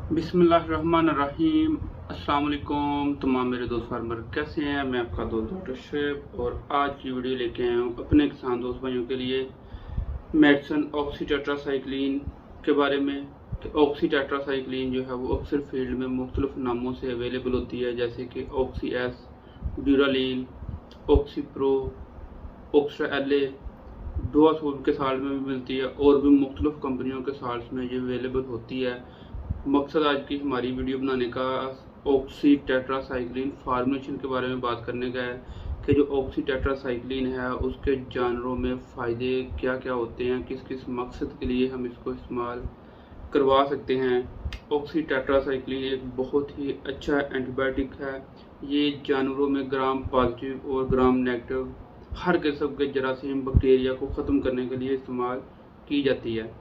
बिस्मिल्लाहिर्रहमानिर्रहीम। अस्सलाम वालेकुम तमाम मेरे दोस्त फार्मर कैसे हैं। मैं आपका दोस्त डॉक्टर शेब और आज की वीडियो लेके आया हूँ अपने किसान दोस्त भाइयों के लिए मेडिसिन ऑक्सी टेट्रासाइक्लिन के बारे में। कि ऑक्सी टेट्रासाइक्लिन जो है वो अक्सर फील्ड में मुख्तलिफ नामों से अवेलेबल होती है, जैसे कि ऑक्सी एस, ड्यूरालीन, ऑक्सी प्रो, ऑक्स्ट्रा एल ए, डोआसोल के साल्ट में भी मिलती है और भी मुख्तलिफ कंपनियों के साल्ट में ये अवेलेबल होती है। मकसद आज की हमारी वीडियो बनाने का ऑक्सी टेट्रासाइक्लिन फार्मुलेशन के बारे में बात करने का है कि जो ऑक्सी टेट्रासाइक्लिन है उसके जानवरों में फ़ायदे क्या क्या होते हैं, किस किस मकसद के लिए हम इसको इस्तेमाल करवा सकते हैं। ऑक्सी टेट्रासाइक्लिन एक बहुत ही अच्छा एंटीबायोटिक है। ये जानवरों में ग्राम पॉजिटिव और ग्राम नेगेटिव हर किस्म के जरासीम बैक्टीरिया को ख़त्म करने के लिए इस्तेमाल की जाती है।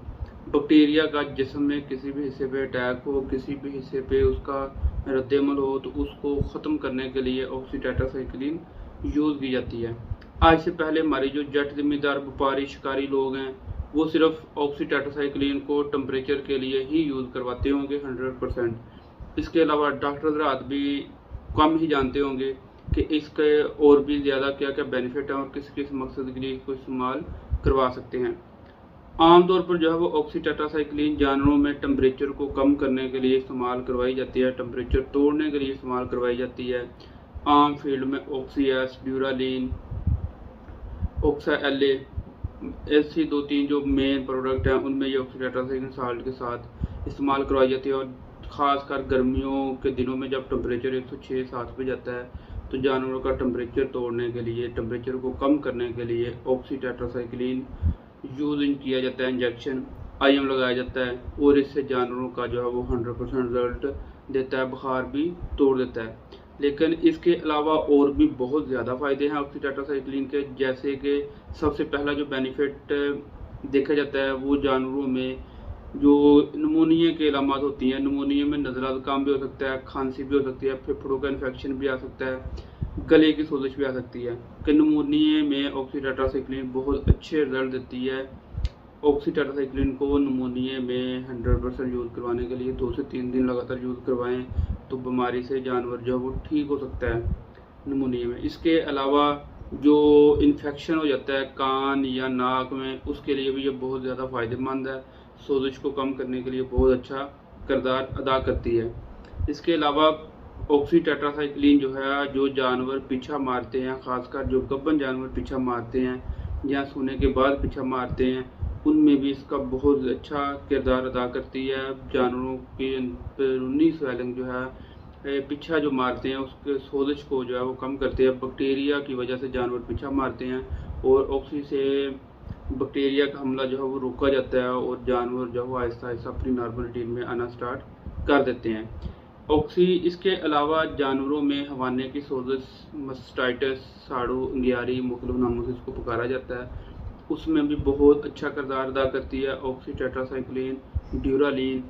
बैक्टीरिया का जिस्म में किसी भी हिस्से पे अटैक हो, किसी भी हिस्से पे उसका रद्दमल हो, तो उसको ख़त्म करने के लिए ऑक्सी टेट्रासाइक्लिन यूज़ की जाती है। आज से पहले हमारे जो जट ज़मींदार व्यापारी शिकारी लोग हैं वो सिर्फ ऑक्सी टेट्रासाइक्लिन को टेम्परेचर के लिए ही यूज़ करवाते होंगे 100%। इसके अलावा डॉक्टर हज़रात भी कम ही जानते होंगे कि इसके और भी ज़्यादा क्या क्या बेनिफिट हैं और किस किस मकसद के लिए इसको इस्तेमाल करवा सकते हैं। आमतौर पर जो है वो ऑक्सी टेट्रासाइक्लिन जानवरों में टेम्परेचर को कम करने के लिए इस्तेमाल करवाई जाती है, टेम्परेचर तोड़ने के लिए इस्तेमाल करवाई जाती है। आम फील्ड में ऑक्सी एस, ड्यूरालीन, ऑक्सा एल ए, ऐसी दो तीन जो मेन प्रोडक्ट हैं उनमें ये ऑक्सी टेट्रासाइक्लिन साल्ट के साथ इस्तेमाल करवाई जाती है। और ख़ासकर गर्मियों के दिनों में जब टेम्परेचर 106-107 पे जाता है तो जानवरों का टेम्परेचर तोड़ने के लिए, टेम्परेचर को कम करने के लिए ऑक्सी टेट्रासाइक्लिन यूज़ किया जाता है। इंजेक्शन आईएम लगाया जाता है और इससे जानवरों का जो है वो 100% रिजल्ट देता है, बुखार भी तोड़ देता है। लेकिन इसके अलावा और भी बहुत ज़्यादा फ़ायदे हैं ऑक्सी टेट्रासाइक्लिन के, जैसे कि सबसे पहला जो बेनिफिट देखा जाता है वो जानवरों में जो नमूनिया के अलामत होती हैं, नमूनिया में नज़ला ज़ुकाम भी हो सकता है, खांसी भी हो सकती है, फेफड़ों का इन्फेक्शन भी आ सकता है, गले की सोजिश भी आ सकती है। कि नमूनिया में ऑक्सी टेट्रासाइक्लिन बहुत अच्छे रिजल्ट देती है। ऑक्सी टेट्रासाइक्लिन को नमूनिया में 100% यूज़ करवाने के लिए 2 से 3 दिन लगातार यूज़ करवाएं तो बीमारी से जानवर जो है वो ठीक हो सकता है नमूनिया में। इसके अलावा जो इन्फेक्शन हो जाता है कान या नाक में, उसके लिए भी ये बहुत ज़्यादा फ़ायदेमंद है। सोजिश को कम करने के लिए बहुत अच्छा किरदार अदा करती है। इसके अलावा ऑक्सी टेट्रासाइक्लिन जो है जो जानवर पीछा मारते हैं, ख़ासकर जो गब्बन जानवर पीछा मारते हैं या सोने के बाद पीछा मारते हैं, उनमें भी इसका बहुत अच्छा किरदार अदा करती है। जानवरों की अंदरूनी स्वेलिंग जो है पीछा जो मारते हैं उसके सोजिश को जो है वो कम करते हैं। बैक्टीरिया की वजह से जानवर पीछा मारते हैं और ऑक्सी से बैक्टीरिया का हमला जो है वो रोका जाता है और जानवर जो है वो आहिस्ता आहिस्ता अपनी नॉर्मल रूटीन में आना स्टार्ट कर देते हैं। ऑक्सी इसके अलावा जानवरों में हवाने की सोजिश, मस्टाइटिस, साड़ू, अंगियारी, मुख्तलिफ नामों से इसको पुकारा जाता है, उसमें भी बहुत अच्छा किरदार अदा करती है ऑक्सी टेट्रासाइक्लिन। ड्यूरालीन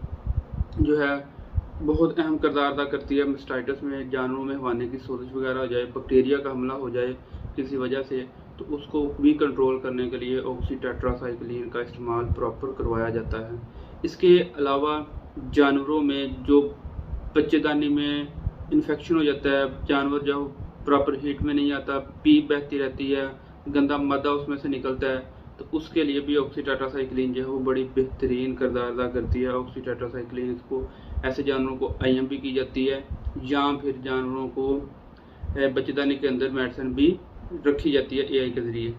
जो है बहुत अहम किरदार अदा करती है मस्टाइटिस में। जानवरों में हवाने की सोजिश वगैरह हो जाए, बैक्टीरिया का हमला हो जाए किसी वजह से, तो उसको भी कंट्रोल करने के लिए ऑक्सी टेट्रासाइक्लिन का इस्तेमाल प्रॉपर करवाया जाता है। इसके अलावा जानवरों में जो बच्चेदानी में इन्फेक्शन हो जाता है, जानवर जब प्रॉपर हीट में नहीं आता, पीप बहती रहती है, गंदा मादा उसमें से निकलता है, तो उसके लिए भी ऑक्सी टेट्रासाइक्लिन जो है वो बड़ी बेहतरीन किरदार अदा करती है। ऑक्सी टेट्रासाइक्लिन इसको ऐसे जानवरों को आईएम भी की जाती है या फिर जानवरों को बच्चेदानी के अंदर मेडिसिन भी रखी जाती है एआई के ज़रिए,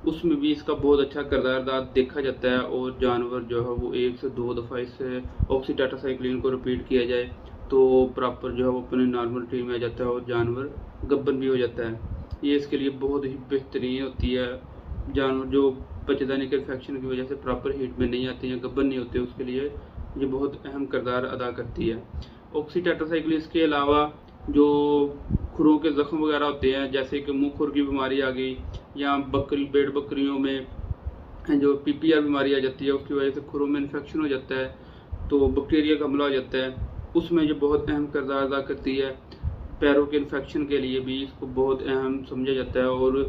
उसमें भी इसका बहुत अच्छा किरदार अदा देखा जाता है। और जानवर जो है वो 1 से 2 दफ़ा इससे ऑक्सी टेट्रासाइक्लिन को रिपीट किया जाए तो प्रॉपर जो है वो अपने नॉर्मल रूटीन में आ जाता है और जानवर गब्बन भी हो जाता है। ये इसके लिए बहुत ही बेहतरीन होती है। जानवर जो बच्चेदानी के इन्फेक्शन की वजह से प्रॉपर हीट में नहीं आते हैं, गब्बन नहीं होते, उसके लिए ये बहुत अहम किरदार अदा करती है। ऑक्सी टेट्रासाइक्लिन इसके अलावा जो खुरों के ज़ख्म वगैरह होते हैं, जैसे कि मुँह खुर की बीमारी आ गई या भेड़ बकरियों में जो पीपीआर बीमारी आ जाती है, उसकी वजह से खुरों में इन्फेक्शन हो जाता है तो बैक्टीरिया का हमला हो जाता है, उसमें ये बहुत अहम किरदार अदा करती है। पैरों के इन्फेक्शन के लिए भी इसको बहुत अहम समझा जाता है और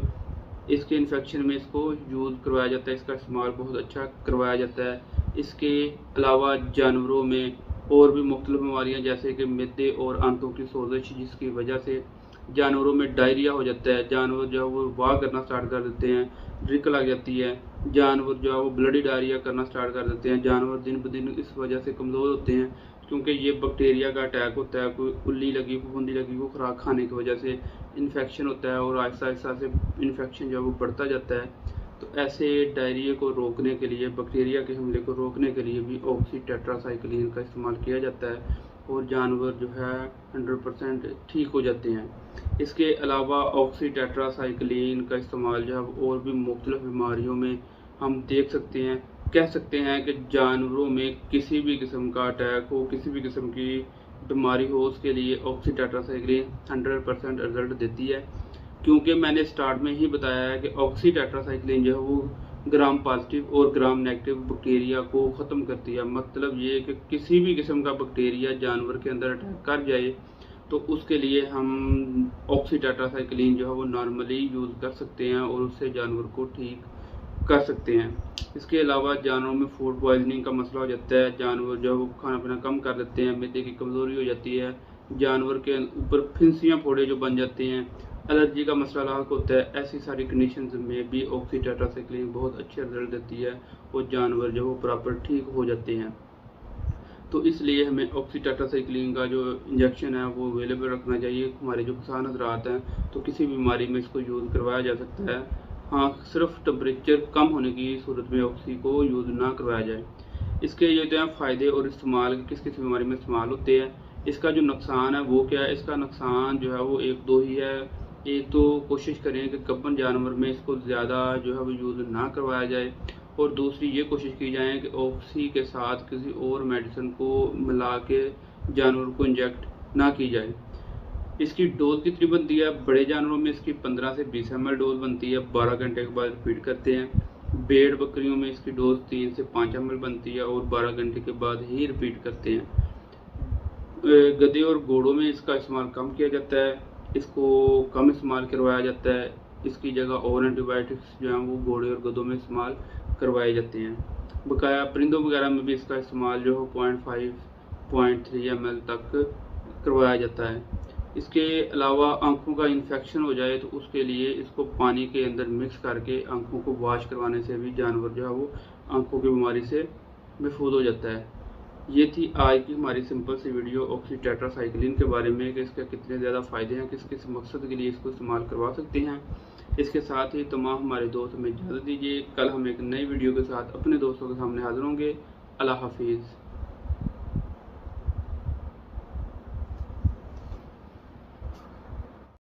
इसके इन्फेक्शन में इसको यूज़ करवाया जाता है, इसका इस्तेमाल बहुत अच्छा करवाया जाता है। इसके अलावा जानवरों में और भी मुख्तलिफ बीमारियाँ जैसे कि मिद्दे और आंतों की सोजिश, जिसकी वजह से जानवरों में डायरिया हो जाता है, जानवर जो है वो वाह करना स्टार्ट कर देते हैं, ड्रिक लग जाती है, जानवर जो है वो ब्लडी डायरिया करना स्टार्ट कर देते हैं, जानवर दिन ब दिन इस वजह से कमज़ोर होते हैं क्योंकि ये बैक्टीरिया का अटैक होता है। कोई उल्ली लगी, फफूंदी लगी, वो खुराक खाने की वजह से इन्फेक्शन होता है और आहिस्ता आहिस्ता से इन्फेक्शन जो है वो बढ़ता जाता है। तो ऐसे डायरिया को रोकने के लिए, बैक्टीरिया के हमले को रोकने के लिए भी ऑक्सी टेट्रासाइक्लिन का इस्तेमाल किया जाता है और जानवर जो है 100% ठीक हो जाते हैं। इसके अलावा ऑक्सी टेट्रासाइक्लिन का इस्तेमाल जो है और भी मुख्तलिफ बीमारियों में हम देख सकते हैं। कह सकते हैं कि जानवरों में किसी भी किस्म का अटैक हो, किसी भी किस्म की बीमारी हो, उसके लिए ऑक्सी टेट्रासाइक्लिन 100% रिजल्ट देती है। क्योंकि मैंने स्टार्ट में ही बताया है कि ऑक्सी टेट्रासाइक्लिन जो है वो ग्राम पॉजिटिव और ग्राम नेगेटिव बैक्टीरिया को ख़त्म करती है। मतलब ये कि किसी भी किस्म का बैक्टीरिया जानवर के अंदर अटैक कर जाए तो उसके लिए हम ऑक्सी टेट्रासाइक्लिन जो है वो नॉर्मली यूज़ कर सकते हैं और उससे जानवर को ठीक कर सकते हैं। इसके अलावा जानवरों में फूड पॉइजनिंग का मसला हो जाता है, जानवर जो है वो खाना पीना कम कर देते हैं, मिद्दे की कमज़ोरी हो जाती है, जानवर के ऊपर फिंसियाँ फोड़े जो बन जाते हैं, एलर्जी का मसला लाक होता है। ऐसी सारी कंडीशंस में भी ऑक्सी टेट्रासाइक्लिन बहुत अच्छे रिजल्ट देती है और जानवर जो वो प्रॉपर ठीक हो जाते हैं। तो इसलिए हमें ऑक्सी टेट्रासाइक्लिन का जो इंजेक्शन है वो अवेलेबल रखना चाहिए। हमारे जो किसान हज़रात हैं तो किसी बीमारी में इसको यूज़ करवाया जा सकता है। हाँ, सिर्फ टेम्परेचर कम होने की सूरत में ऑक्सी को यूज़ ना करवाया जाए। इसके ये जो है फ़ायदे और इस्तेमाल किस किस बीमारी में इस्तेमाल होते हैं। इसका जो नुकसान है वो क्या है, इसका नुकसान जो है वो एक दो ही है। एक तो कोशिश करें कि गब्बन जानवर में इसको ज़्यादा जो है वो यूज़ ना करवाया जाए और दूसरी ये कोशिश की जाए कि ऑक्सी के साथ किसी और मेडिसिन को मिला के जानवर को इंजेक्ट ना की जाए। इसकी डोज कितनी बनती है, बड़े जानवरों में इसकी 15 से 20 ml डोज बनती है, 12 घंटे के बाद रिपीट करते हैं। भेड़ बकरियों में इसकी डोज 3 से 5 ml बनती है और 12 घंटे के बाद ही रिपीट करते हैं। गधे और घोड़ों में इसका इस्तेमाल कम किया जाता है, इसको कम इस्तेमाल करवाया जाता है। इसकी जगह और एंटीबायोटिक्स जो हैं वो घोड़े और गधों में इस्तेमाल करवाए जाते हैं। बकाया परिंदों वगैरह में भी इसका इस्तेमाल जो है 0.5-0.3 ml तक करवाया जाता है। इसके अलावा आंखों का इन्फेक्शन हो जाए तो उसके लिए इसको पानी के अंदर मिक्स करके आंखों को वॉश करवाने से भी जानवर जो है वो आंखों की बीमारी से महफूज हो जाता है। ये थी आज की हमारी सिंपल सी वीडियो ऑक्सी टेट्रासाइक्लिन के बारे में कि इसके कितने ज़्यादा फ़ायदे हैं, किस किस मकसद के लिए इसको इस्तेमाल करवा सकते हैं। इसके साथ ही तमाम हमारे दोस्त हमें इजाज़त दीजिए। कल हम एक नई वीडियो के साथ अपने दोस्तों के सामने हाजिर होंगे। अल्लाह हाफिज़।